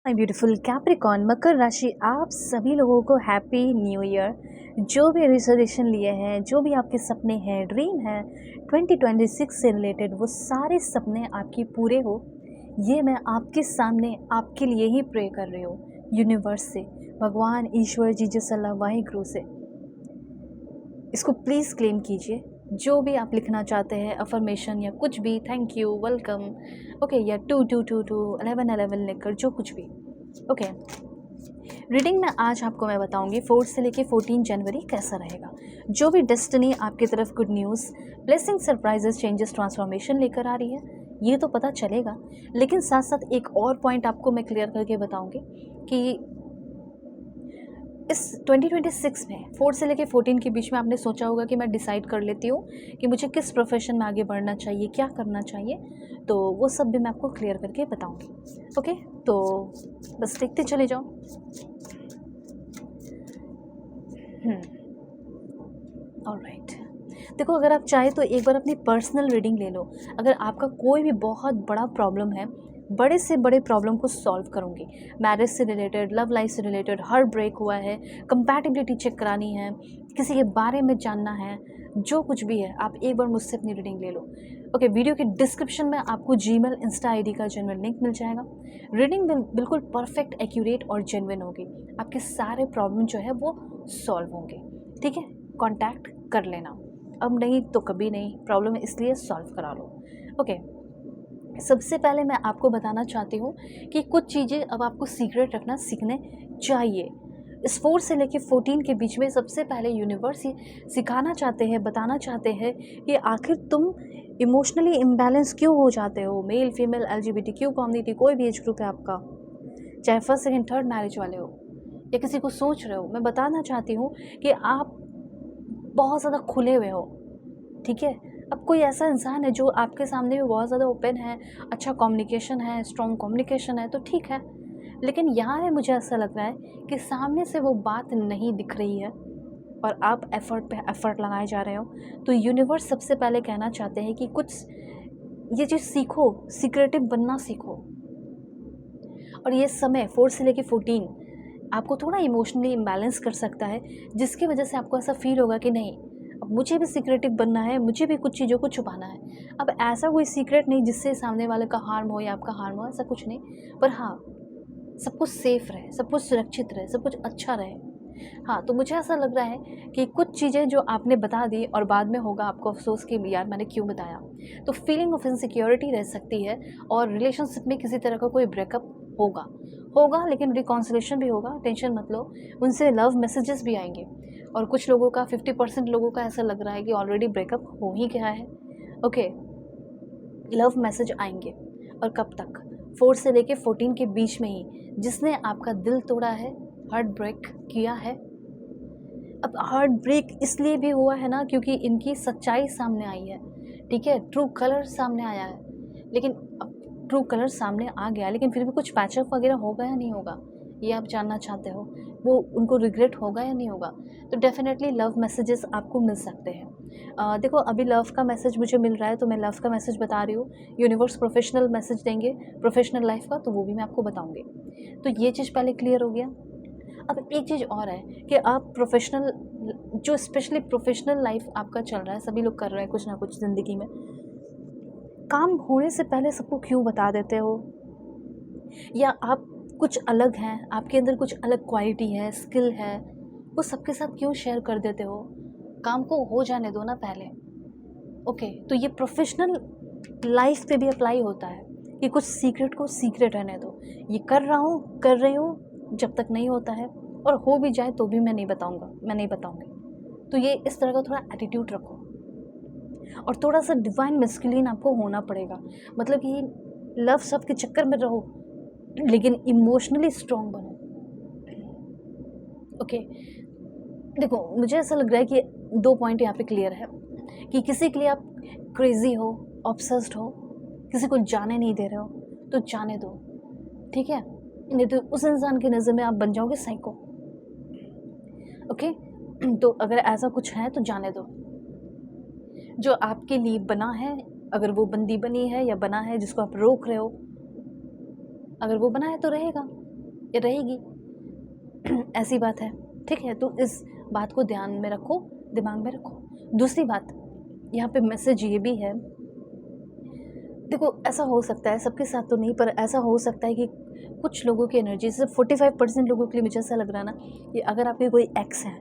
My beautiful Capricorn मकर राशि, आप सभी लोगों को हैप्पी न्यू ईयर। जो भी रिजर्वेशन लिए हैं, जो भी आपके सपने हैं, ड्रीम है 2026 से रिलेटेड, वो सारे सपने आपके पूरे हो, ये मैं आपके सामने आपके लिए ही प्रे कर रही हूँ। यूनिवर्स से, भगवान, ईश्वर, जीसस, अल्लाह, वाहिगुरु से इसको प्लीज़ क्लेम कीजिए। जो भी आप लिखना चाहते हैं, अफर्मेशन या कुछ भी, थैंक यू, वेलकम, ओके, या 2222 1111 लिखकर जो कुछ भी, ओके। रीडिंग में आज आपको मैं बताऊंगी 4 से लेके 14 जनवरी कैसा रहेगा। जो भी डेस्टिनी आपकी तरफ good news, blessing, surprises, changes, transformation लेकर आ रही है, ये तो पता चलेगा। लेकिन साथ साथ एक और पॉइंट आपको मैं क्लियर करके बताऊंगी कि इस 2026 में 4 से लेके 14 के बीच में आपने सोचा होगा कि मैं डिसाइड कर लेती हूँ कि मुझे किस प्रोफेशन में आगे बढ़ना चाहिए, क्या करना चाहिए, तो वो सब भी मैं आपको क्लियर करके बताऊँगी। ओके, तो बस देखते चले जाओ। ऑलराइट, देखो, अगर आप चाहे तो एक बार अपनी पर्सनल रीडिंग ले लो। अगर आपका कोई भी बहुत बड़ा प्रॉब्लम है, बड़े से बड़े प्रॉब्लम को सॉल्व करूँगी। मैरिज से रिलेटेड, लव लाइफ से रिलेटेड, हार्ट ब्रेक हुआ है, कंपैटिबिलिटी चेक करानी है, किसी के बारे में जानना है, जो कुछ भी है, आप एक बार मुझसे अपनी रीडिंग ले लो। ओके, वीडियो के डिस्क्रिप्शन में आपको जीमेल, इंस्टा आईडी का जेन्युइन लिंक मिल जाएगा। रीडिंग बिल्कुल परफेक्ट, एक्यूरेट और जेन्युइन होगी। आपके सारे प्रॉब्लम जो है वो सॉल्व होंगे, ठीक है। कॉन्टैक्ट कर लेना, अब नहीं तो कभी नहीं, प्रॉब्लम इसलिए सॉल्व करा लो। ओके, सबसे पहले मैं आपको बताना चाहती हूँ कि कुछ चीज़ें अब आपको सीक्रेट रखना सीखने चाहिए। इस 4 से लेकर 14 के बीच में सबसे पहले यूनिवर्स ये सिखाना चाहते हैं, बताना चाहते हैं कि आखिर तुम इमोशनली इम्बैलेंस क्यों हो जाते हो। मेल, फीमेल, LGBTQ कम्युनिटी, कोई भी एज ग्रुप है आपका, चाहे फर्स्ट, सेकेंड, थर्ड मैरिज वाले हो या किसी को सोच रहे हो, मैं बताना चाहती हूँ कि आप बहुत ज़्यादा खुले हुए हो, ठीक है। अब कोई ऐसा इंसान है जो आपके सामने भी बहुत ज़्यादा ओपन है, अच्छा कम्युनिकेशन है, स्ट्रॉन्ग कम्युनिकेशन है, तो ठीक है। लेकिन यहाँ है, मुझे ऐसा लग रहा है कि सामने से वो बात नहीं दिख रही है और आप एफ़र्ट पे एफ़र्ट लगाए जा रहे हो। तो यूनिवर्स सबसे पहले कहना चाहते हैं कि कुछ ये चीज़ सीखो, सीक्रेटिव बनना सीखो। और ये समय 4 से लेके 14 आपको थोड़ा इमोशनली इम्बैलेंस कर सकता है, जिसकी वजह से आपको ऐसा फील होगा कि नहीं, अब मुझे भी सीक्रेटिव बनना है, मुझे भी कुछ चीज़ों को छुपाना है। अब ऐसा कोई सीक्रेट नहीं जिससे सामने वाले का हार्म हो या आपका हार्म हो, ऐसा कुछ नहीं। पर हाँ, सब कुछ सेफ़ रहे, सब कुछ सुरक्षित रहे, सब कुछ अच्छा रहे। हाँ, तो मुझे ऐसा लग रहा है कि कुछ चीज़ें जो आपने बता दी और बाद में होगा आपको अफ़सोस कि यार मैंने क्यों बताया। तो फीलिंग ऑफ इनसिक्योरिटी रह सकती है और रिलेशनशिप में किसी तरह का कोई ब्रेकअप होगा होगा लेकिन रिकॉन्सिलेशन भी होगा, टेंशन मत लो। उनसे लव मैसेजेस भी आएँगे और कुछ लोगों का 50% लोगों का ऐसा लग रहा है कि ऑलरेडी ब्रेकअप हो ही गया है। ओके, लव मैसेज आएँगे और कब तक? 4 से लेके 14 के बीच में ही। जिसने आपका दिल तोड़ा है, हार्ट ब्रेक किया है। अब हार्ट ब्रेक इसलिए भी हुआ है ना क्योंकि इनकी सच्चाई सामने आई है, ठीक है, ट्रू कलर सामने आया है। लेकिन अब ट्रू कलर सामने आ गया, लेकिन फिर भी कुछ पैचअप वगैरह होगा या नहीं होगा, ये आप जानना चाहते हो। वो उनको रिग्रेट होगा या नहीं होगा, तो डेफिनेटली लव मैसेजेस आपको मिल सकते हैं। देखो, अभी लव का मैसेज मुझे मिल रहा है तो मैं लव का मैसेज बता रही हूँ। यूनिवर्स प्रोफेशनल मैसेज देंगे, प्रोफेशनल लाइफ का, तो वो भी मैं आपको बताऊँगी। तो ये चीज़ पहले क्लियर हो गया। अब एक चीज़ और है कि आप प्रोफेशनल, जो स्पेशली प्रोफेशनल लाइफ आपका चल रहा है, सभी लोग कर रहे हैं कुछ ना कुछ ज़िंदगी में, काम होने से पहले सबको क्यों बता देते हो? या आप कुछ अलग हैं, आपके अंदर कुछ अलग क्वालिटी है, स्किल है, वो सबके साथ क्यों शेयर कर देते हो? काम को हो जाने दो ना पहले। ओके, तो ये प्रोफेशनल लाइफ पे भी अप्लाई होता है कि कुछ सीक्रेट को सीक्रेट रहने दो। ये कर रहा हूँ, कर रही हूँ, जब तक नहीं होता है, और हो भी जाए तो भी मैं नहीं बताऊँगा, मैं नहीं बताऊँगी। तो ये इस तरह का थोड़ा एटीट्यूड रखो और थोड़ा सा डिवाइन मैस्कुलिन आपको होना पड़ेगा। मतलब कि लव शब्द के चक्कर में रहो लेकिन इमोशनली स्ट्रॉन्ग बनो। ओके, देखो, मुझे ऐसा लग रहा है कि 2 पॉइंट यहाँ पे क्लियर है कि किसी के लिए आप क्रेज़ी हो, ऑब्सेस्ड हो, किसी को जाने नहीं दे रहे हो, तो जाने दो, ठीक है? नहीं तो उस इंसान की नज़र में आप बन जाओगे साइको। ओके, तो अगर ऐसा कुछ है तो जाने दो। जो आपके लिए बना है, अगर वो बंदी बनी है या बना है जिसको आप रोक रहे हो, अगर वो बना है तो रहेगा, ये रहेगी। ऐसी बात है, ठीक है। तो इस बात को ध्यान में रखो, दिमाग में रखो। दूसरी बात यहाँ पे मैसेज ये भी है, देखो ऐसा हो सकता है, सबके साथ तो नहीं, पर ऐसा हो सकता है कि कुछ लोगों की एनर्जी, जैसे 45% लोगों के लिए मुझे ऐसा लग रहा है ना, कि अगर आपके कोई एक्स है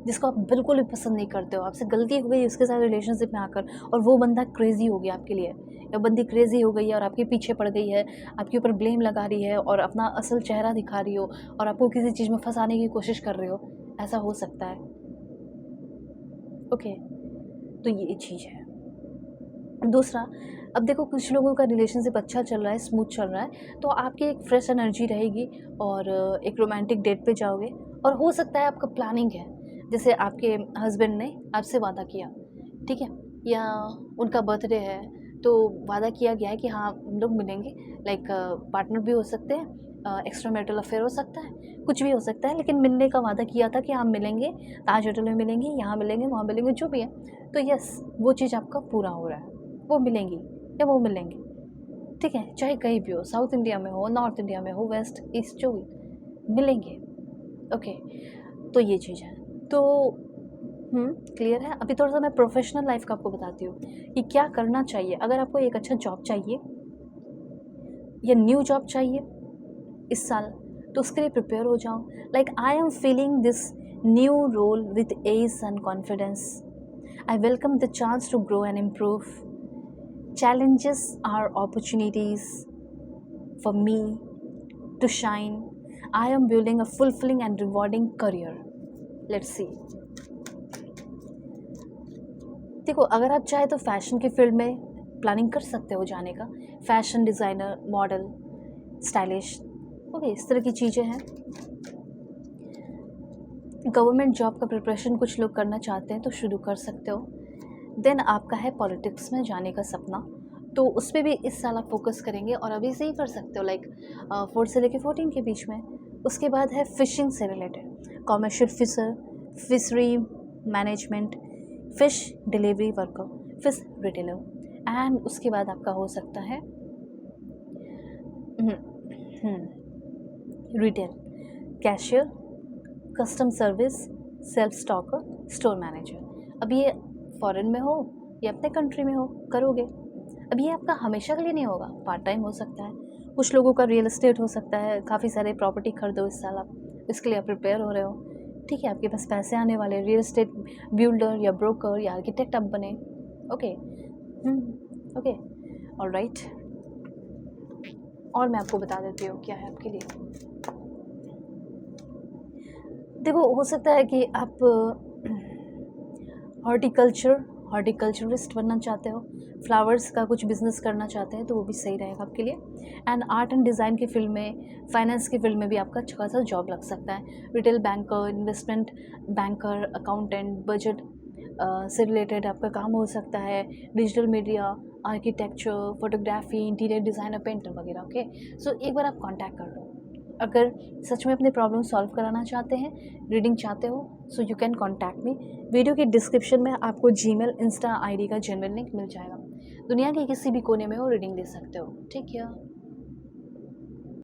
जिसको आप बिल्कुल भी पसंद नहीं करते हो, आपसे गलती हो गई उसके साथ रिलेशनशिप में आकर, और वो बंदा क्रेजी हो गया आपके लिए, या बंदी क्रेजी हो गई है और आपके पीछे पड़ गई है, आपके ऊपर ब्लेम लगा रही है और अपना असल चेहरा दिखा रही हो और आपको किसी चीज़ में फंसाने की कोशिश कर रहे हो, ऐसा हो सकता है। ओके, तो ये चीज़ है। दूसरा, अब देखो कुछ लोगों का रिलेशनशिप अच्छा चल रहा है, स्मूथ चल रहा है, तो आपकी एक फ्रेश एनर्जी रहेगी और एक रोमांटिक डेट पे जाओगे, और हो सकता है आपका प्लानिंग है, जैसे आपके हस्बैंड ने आपसे वादा किया, ठीक है, या उनका बर्थडे है तो वादा किया गया है कि हाँ हम लोग मिलेंगे, लाइक पार्टनर भी हो सकते हैं, एक्स्ट्रा मैरिटल अफेयर हो सकता है, कुछ भी हो सकता है, लेकिन मिलने का वादा किया था कि हम मिलेंगे, ताज होटल में मिलेंगे, यहाँ मिलेंगे, वहाँ मिलेंगे, जो भी है। तो यस, वो चीज़ आपका पूरा हो रहा है, वो मिलेंगी या वो मिलेंगे, ठीक है, चाहे कहीं भी हो, साउथ इंडिया में हो, नॉर्थ इंडिया में हो, वेस्ट ईस्ट, जो भी मिलेंगे। ओके, तो ये चीज़ है। तो क्लियर है। अभी थोड़ा सा मैं प्रोफेशनल लाइफ का आपको बताती हूँ कि क्या करना चाहिए अगर आपको एक अच्छा जॉब चाहिए या न्यू जॉब चाहिए इस साल, तो उसके लिए प्रिपेयर हो जाओ। Like I am feeling this new role with edge and confidence. I welcome the chance to grow and improve. Challenges are opportunities for me to shine. I am building a fulfilling and rewarding career. Let's see. देखो अगर आप चाहे तो fashion के field में planning कर सकते हो जाने का, fashion designer, model, stylish, okay, इस तरह की चीज़ें हैं। गवर्नमेंट जॉब का प्रिपरेशन कुछ लोग करना चाहते हैं तो शुरू कर सकते हो। देन आपका है पॉलिटिक्स में जाने का सपना, तो उस पर भी इस साल आप फोकस करेंगे और अभी से ही कर सकते हो, लाइक 4 से लेकर 14 के बीच में। उसके बाद है फिशिंग से related, commercial fisher, fishery management, fish delivery worker, fish retailer. And उसके बाद आपका हो सकता है retail, cashier, custom service, self stocker, store manager. अब ये फॉरेन में हो या अपने कंट्री में हो, करोगे। अब ये आपका हमेशा के लिए नहीं होगा, पार्ट टाइम हो सकता है, कुछ लोगों का रियल एस्टेट हो सकता है, काफ़ी सारे प्रॉपर्टी खरीदो इस साल आप, इसके लिए आप प्रिपेयर हो रहे हो, ठीक है, आपके पास पैसे आने वाले, रियल एस्टेट बिल्डर या ब्रोकर या आर्किटेक्ट आप बने। Okay, okay, alright. और मैं आपको बता देती हूँ क्या है आपके लिए। देखो हो सकता है कि आप हॉर्टिकल्चरिस्ट बनना चाहते हो, फ्लावर्स का कुछ बिजनेस करना चाहते हैं, तो वो भी सही रहेगा आपके लिए। एंड आर्ट एंड डिज़ाइन की फील्ड में, फाइनेंस की फील्ड में भी आपका अच्छा खासा जॉब लग सकता है। Retail banker, investment banker, accountant, budget से रिलेटेड आपका काम हो सकता है, digital media, architecture, photography, interior designer, painter वगैरह। ओके, सो एक बार आप कॉन्टैक्ट कर लो अगर सच में अपने प्रॉब्लम सॉल्व कराना चाहते हैं, रीडिंग चाहते हो, so you can contact me. Video के डिस्क्रिप्शन में आपको जीमेल, इंस्टा आईडी का जेन्युइन लिंक मिल जाएगा। दुनिया के किसी भी कोने में हो रीडिंग ले सकते हो। ठीक है।